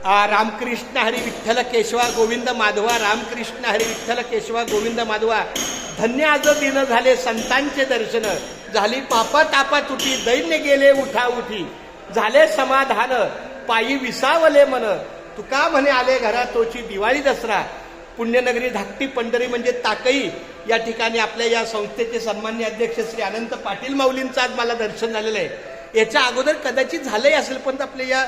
रामकृष्ण हरी विठ्ठल केशवा गोविंद माधवा, रामकृष्ण हरी विठ्ठल केशवा गोविंद माधवा. धन्य आज दिन झाले संतांचे दर्शन, झाली पापा तापा तुटी, दैन्य गेले उठा उठी, झाले समाधान पायी विसावले मन, तुका म्हणे आले घरा तोची दिवाळी दसरा. पुण्यनगरी धाकटी पंढरी म्हणजे ताकई या ठिकाणी आपल्या या संस्थेचे सन्मान्य अध्यक्ष श्री अनंत पाटील माऊलींचं आज मला दर्शन झालेलं आहे. याच्या अगोदर कदाचित झालंही असेल पण आपल्या या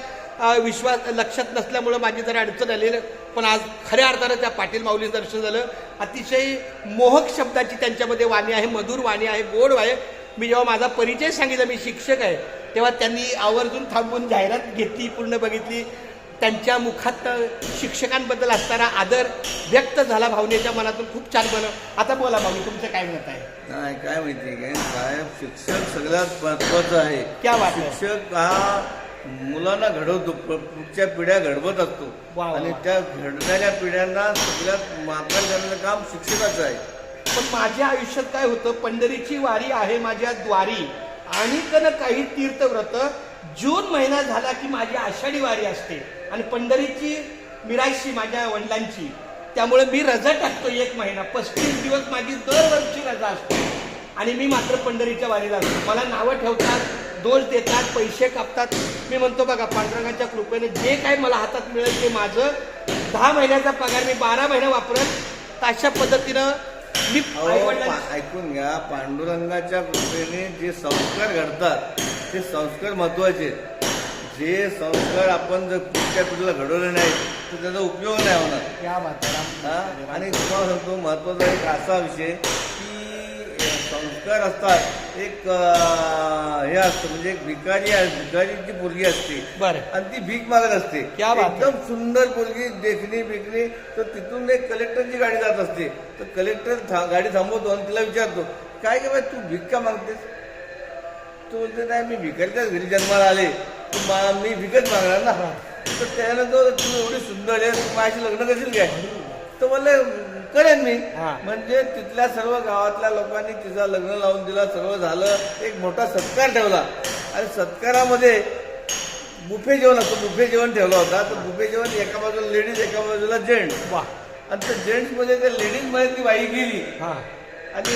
विश्वास लक्षात नसल्यामुळं माझी जरा अडचण आलेली, पण आज खऱ्या अर्थानं त्या पाटील माऊलींचं दर्शन झालं. अतिशय मोहक शब्दाची त्यांच्यामध्ये वाणी आहे, मधुर वाणी आहे, गोड आहे. मी जेव्हा माझा परिचय सांगितला मी शिक्षक आहे तेव्हा त्यांनी आवर्जून थांबून जाहिरात घेतली, पूर्ण बघितली. त्यांच्या मुखात शिक्षकांबद्दल असणारा आदर व्यक्त झाला, भावनेच्या मनातून खूप छान बनव. आता बोला भाऊ, तुमचं काय मत आहे? नाही काय माहिती काय साहेब, शिक्षक सगळ्यात महत्वाचं आहे. क्या बात आहे. शिक्षक हा मुलांना घडवतो, पुढच्या पिढ्या घडवत असतो आणि त्या घडणाऱ्या पिढ्यांना सगळ्यात मार्गदर्शन करण्याचं काम शिक्षकाचं आहे. पण माझ्या आयुष्यात काय होतं, पंढरीची वारी आहे माझ्या द्वारी आणि कन काही तीर्थव्रत. जून महिना झाला की माझी आषाढी वारी असते आणि पंढरीची मिराशी माझ्या वडिलांची, त्यामुळे मी रजा टाकतो 1 महिना. 35 दिवस माझी दरवर्षी रजा असते आणि मी मात्र पंढरीच्या वारीला असतो. मला नावं ठेवतात, दोष देतात, पैसे कापतात. मी म्हणतो बघा, पांडुरंगाच्या कृपेने जे काय मला हातात मिळेल ते माझं. 10 महिन्याचा पगार मी 12 महिने वापरत. अशा पद्धतीनं मी ऐकून घ्या, पांडुरंगाच्या कृपेने जे संस्कार घडतात ते संस्कार महत्वाचे. जे संस्कार आपण जर पुढच्या पिढीला घडवले नाही तर त्याचा उपयोग नाही होणार. आणि तुम्हाला सांगतो महत्वाचा एक असा विषय की संस्कार असतात. एक हे असतं म्हणजे एक भिकारीची पोरगी असते आणि ती भीक मागत असते. एकदम सुंदर पोरगी, देखणी बिकणी. तर तिथून एक कलेक्टरची गाडी जात असते, तर कलेक्टर गाडी थांबवतो आणि तिला विचारतो, काय काय बाई तू भीक का मागतेस? तो बोलते, नाही मी भिकारीच्याच घरी जन्माला आले, मी भिकच मागणार ना. तर त्यानंतर तू एवढी सुंदर आहे, तू माझ्याशी लग्न करशील काय? तर बोलले करेन मी. म्हणजे तिथल्या सर्व गावातल्या लोकांनी तिचं लग्न लावून दिला, सर्व झालं. एक मोठा सत्कार ठेवला आणि सत्कारामध्ये बुफे जेवण असतं, बुफे जेवण ठेवला होता. तर बुफे जेवण एका बाजूला लेडीज, एका बाजूला जेंट्स. आणि त्या जेंट्समध्ये त्या लेडीजमध्ये ती बाई गेली आणि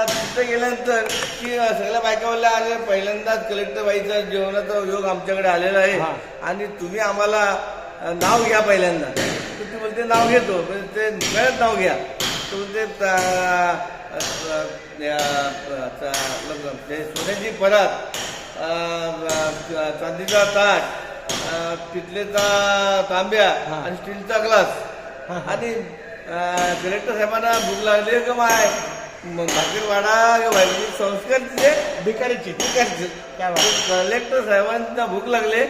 तिथं गेल्यानंतर की सगळ्या बायका बोलल्या, अरे पहिल्यांदाच कलेक्टर बाईचा जेवणाचा योग आमच्याकडे आलेला आहे आणि तुम्ही आम्हाला नाव घ्या पहिल्यांदा. तर ती बोलते नाव घेतो, ते गळ्यात नाव घ्या. तर बोलते सोन्याची परात, चांदीचा ताट, पितलेचा तांब्या आणि स्टीलचा ग्लास. आणि कलेक्टर साहेबांना भूक लागली का माय भाकरी वाडा भाजी संस्कार तिथे भिकारीची. कलेक्टर साहेबांना भूक लागले,